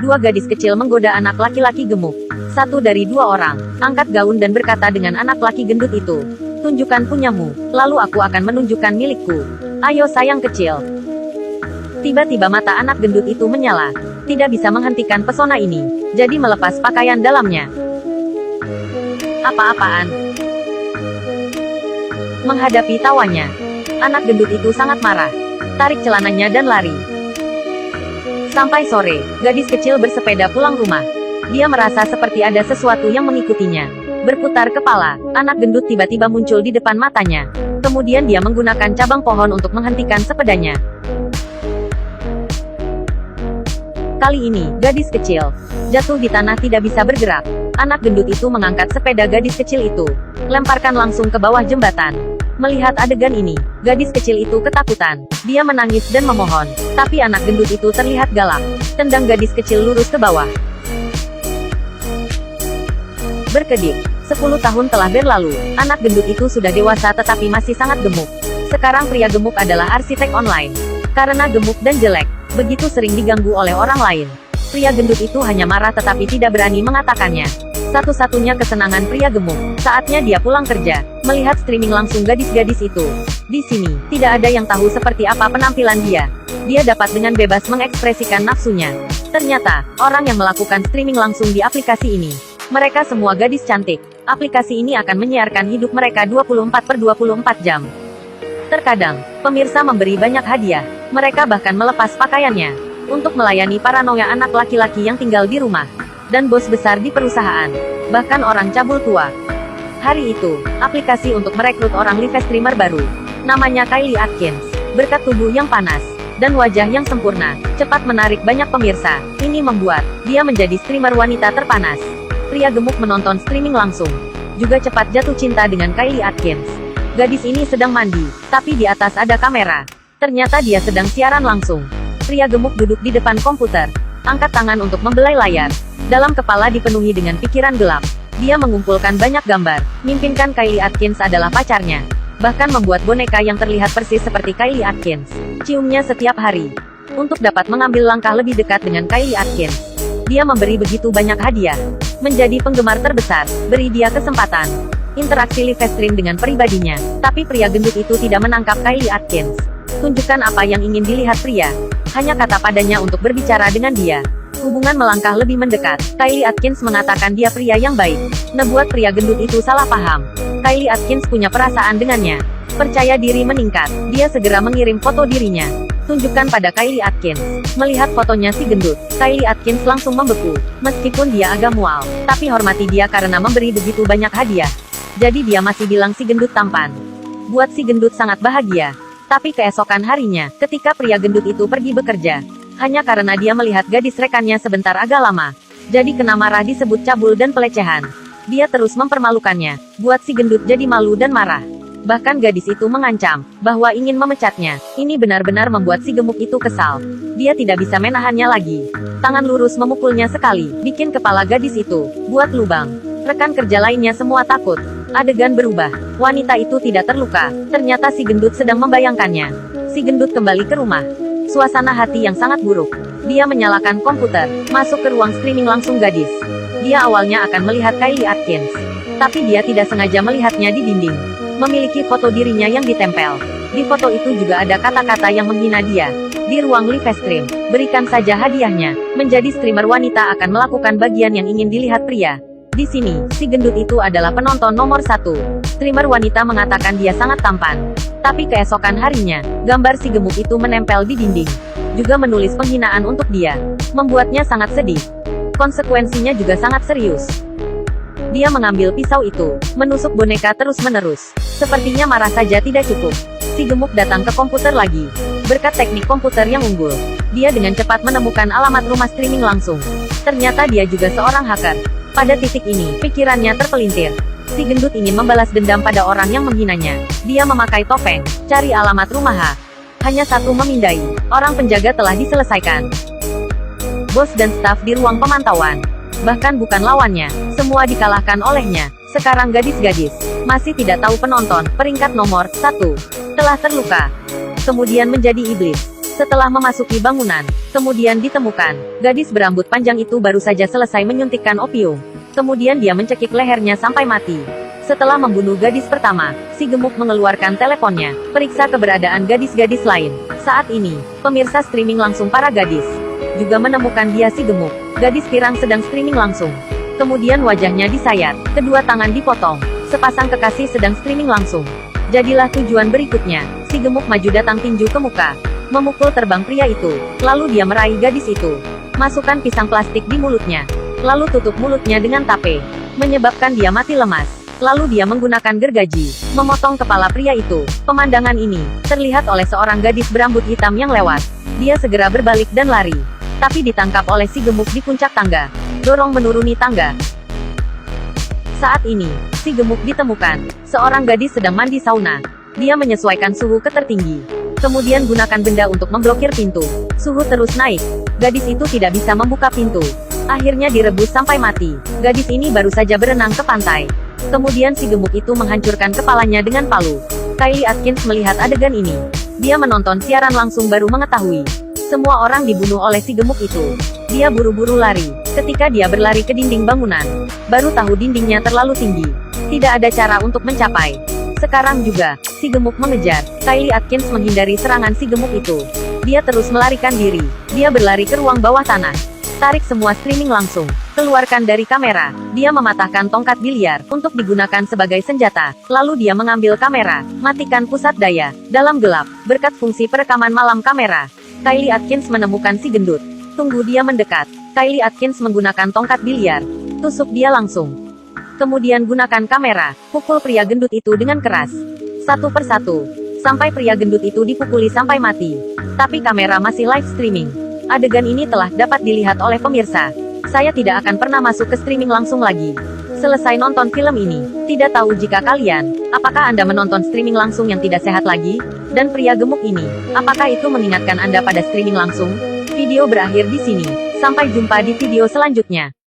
Dua gadis kecil menggoda anak laki-laki gemuk. Satu dari dua orang angkat gaun dan berkata dengan anak laki gendut itu, "Tunjukkan punyamu, lalu aku akan menunjukkan milikku. Ayo sayang kecil." Tiba-tiba mata anak gendut itu menyala. Tidak bisa menghentikan pesona ini, jadi melepas pakaian dalamnya. Apa-apaan? Menghadapi tawanya, anak gendut itu sangat marah. Tarik celananya dan lari. Sampai sore, gadis kecil bersepeda pulang rumah. Dia merasa seperti ada sesuatu yang mengikutinya. Berputar kepala, anak gendut tiba-tiba muncul di depan matanya. Kemudian dia menggunakan cabang pohon untuk menghentikan sepedanya. Kali ini, gadis kecil jatuh di tanah tidak bisa bergerak. Anak gendut itu mengangkat sepeda gadis kecil itu, lemparkan langsung ke bawah jembatan. Melihat adegan ini, gadis kecil itu ketakutan. Dia menangis dan memohon, tapi anak gendut itu terlihat galak. Tendang gadis kecil lurus ke bawah. Berkedip, 10 tahun telah berlalu. Anak gendut itu sudah dewasa tetapi masih sangat gemuk. Sekarang pria gemuk adalah arsitek online. Karena gemuk dan jelek, begitu sering diganggu oleh orang lain. Pria gendut itu hanya marah tetapi tidak berani mengatakannya. Satu-satunya kesenangan pria gemuk, saatnya dia pulang kerja, melihat streaming langsung gadis-gadis itu. Di sini, tidak ada yang tahu seperti apa penampilan dia. Dia dapat dengan bebas mengekspresikan nafsunya. Ternyata, orang yang melakukan streaming langsung di aplikasi ini, mereka semua gadis cantik. Aplikasi ini akan menyiarkan hidup mereka 24/24 jam. Terkadang, pemirsa memberi banyak hadiah. Mereka bahkan melepas pakaiannya untuk melayani paranoia anak laki-laki yang tinggal di rumah dan bos besar di perusahaan, bahkan orang cabul tua. Hari itu, aplikasi untuk merekrut orang live streamer baru. Namanya Kylie Atkins. Berkat tubuh yang panas dan wajah yang sempurna, cepat menarik banyak pemirsa. Ini membuat dia menjadi streamer wanita terpanas. Pria gemuk menonton streaming langsung, juga cepat jatuh cinta dengan Kylie Atkins. Gadis ini sedang mandi, tapi di atas ada kamera. Ternyata dia sedang siaran langsung. Pria gemuk duduk di depan komputer, angkat tangan untuk membelai layar. Dalam kepala dipenuhi dengan pikiran gelap. Dia mengumpulkan banyak gambar, mimpikan Kylie Atkins adalah pacarnya. Bahkan membuat boneka yang terlihat persis seperti Kylie Atkins. Ciumnya setiap hari. Untuk dapat mengambil langkah lebih dekat dengan Kylie Atkins, dia memberi begitu banyak hadiah. Menjadi penggemar terbesar, beri dia kesempatan. Interaksi live stream dengan pribadinya. Tapi pria gendut itu tidak menangkap Kylie Atkins. Tunjukkan apa yang ingin dilihat pria. Hanya kata padanya untuk berbicara dengan dia. Hubungan melangkah lebih mendekat. Kylie Atkins mengatakan dia pria yang baik. Ngebuat pria gendut itu salah paham. Kylie Atkins punya perasaan dengannya. Percaya diri meningkat. Dia segera mengirim foto dirinya. Tunjukkan pada Kylie Atkins. Melihat fotonya si gendut, Kylie Atkins langsung membeku. Meskipun dia agak mual, tapi hormati dia karena memberi begitu banyak hadiah. Jadi dia masih bilang si gendut tampan. Buat si gendut sangat bahagia. Tapi keesokan harinya, ketika pria gendut itu pergi bekerja, hanya karena dia melihat gadis rekannya sebentar agak lama, jadi kena marah disebut cabul dan pelecehan. Dia terus mempermalukannya, buat si gendut jadi malu dan marah. Bahkan gadis itu mengancam, bahwa ingin memecatnya. Ini benar-benar membuat si gemuk itu kesal. Dia tidak bisa menahannya lagi. Tangan lurus memukulnya sekali, bikin kepala gadis itu buat lubang. Rekan kerja lainnya semua takut. Adegan berubah. Wanita itu tidak terluka. Ternyata si gendut sedang membayangkannya. Si gendut kembali ke rumah. Suasana hati yang sangat buruk. Dia menyalakan komputer, masuk ke ruang streaming langsung gadis. Dia awalnya akan melihat Kylie Atkins. Tapi dia tidak sengaja melihatnya di dinding. Memiliki foto dirinya yang ditempel. Di foto itu juga ada kata-kata yang menghina dia. Di ruang live stream, berikan saja hadiahnya. Menjadi streamer wanita akan melakukan bagian yang ingin dilihat pria. Di sini, si gendut itu adalah penonton nomor 1. Streamer wanita mengatakan dia sangat tampan. Tapi keesokan harinya, gambar si gemuk itu menempel di dinding. Juga menulis penghinaan untuk dia. Membuatnya sangat sedih. Konsekuensinya juga sangat serius. Dia mengambil pisau itu, menusuk boneka terus-menerus. Sepertinya marah saja tidak cukup. Si gemuk datang ke komputer lagi. Berkat teknik komputer yang unggul, dia dengan cepat menemukan alamat rumah streaming langsung. Ternyata dia juga seorang hacker. Pada titik ini, pikirannya terpelintir. Si gendut ingin membalas dendam pada orang yang menghinanya. Dia memakai topeng, cari alamat rumah H. Hanya satu memindai. Orang penjaga telah diselesaikan. Bos dan staf di ruang pemantauan. Bahkan bukan lawannya. Semua dikalahkan olehnya. Sekarang gadis-gadis masih tidak tahu penonton, peringkat nomor 1 telah terluka. Kemudian menjadi iblis. Setelah memasuki bangunan, kemudian ditemukan, gadis berambut panjang itu baru saja selesai menyuntikkan opium. Kemudian dia mencekik lehernya sampai mati. Setelah membunuh gadis pertama, si gemuk mengeluarkan teleponnya, periksa keberadaan gadis-gadis lain. Saat ini, pemirsa streaming langsung para gadis juga menemukan dia si gemuk. Gadis pirang sedang streaming langsung. Kemudian wajahnya disayat, kedua tangan dipotong. Sepasang kekasih sedang streaming langsung. Jadilah tujuan berikutnya, si gemuk maju datang tinju ke muka, memukul terbang pria itu. Lalu dia meraih gadis itu. Masukkan pisang plastik di mulutnya. Lalu tutup mulutnya dengan tape, menyebabkan dia mati lemas. Lalu dia menggunakan gergaji, memotong kepala pria itu. Pemandangan ini terlihat oleh seorang gadis berambut hitam yang lewat. Dia segera berbalik dan lari, tapi ditangkap oleh si gemuk di puncak tangga. Dorong menuruni tangga. Saat ini, si gemuk ditemukan. Seorang gadis sedang mandi sauna. Dia menyesuaikan suhu ke tertinggi. Kemudian gunakan benda untuk memblokir pintu. Suhu terus naik. Gadis itu tidak bisa membuka pintu. Akhirnya direbus sampai mati. Gadis ini baru saja berenang ke pantai. Kemudian si gemuk itu menghancurkan kepalanya dengan palu. Kylie Atkins melihat adegan ini. Dia menonton siaran langsung baru mengetahui semua orang dibunuh oleh si gemuk itu. Dia buru-buru lari. Ketika dia berlari ke dinding bangunan, baru tahu dindingnya terlalu tinggi. Tidak ada cara untuk mencapai. Sekarang juga, si gemuk mengejar. Kylie Atkins menghindari serangan si gemuk itu. Dia terus melarikan diri. Dia berlari ke ruang bawah tanah. Tarik semua streaming langsung. Keluarkan dari kamera. Dia mematahkan tongkat biliar untuk digunakan sebagai senjata. Lalu dia mengambil kamera. Matikan pusat daya. Dalam gelap, berkat fungsi perekaman malam kamera, Kylie Atkins menemukan si gendut. Tunggu dia mendekat. Kylie Atkins menggunakan tongkat biliar. Tusuk dia langsung. Kemudian gunakan kamera. Pukul pria gendut itu dengan keras. Satu persatu. Sampai pria gendut itu dipukuli sampai mati. Tapi kamera masih live streaming. Adegan ini telah dapat dilihat oleh pemirsa. Saya tidak akan pernah masuk ke streaming langsung lagi. Selesai nonton film ini, tidak tahu jika kalian, apakah Anda menonton streaming langsung yang tidak sehat lagi? Dan pria gemuk ini, apakah itu mengingatkan Anda pada streaming langsung? Video berakhir di sini. Sampai jumpa di video selanjutnya.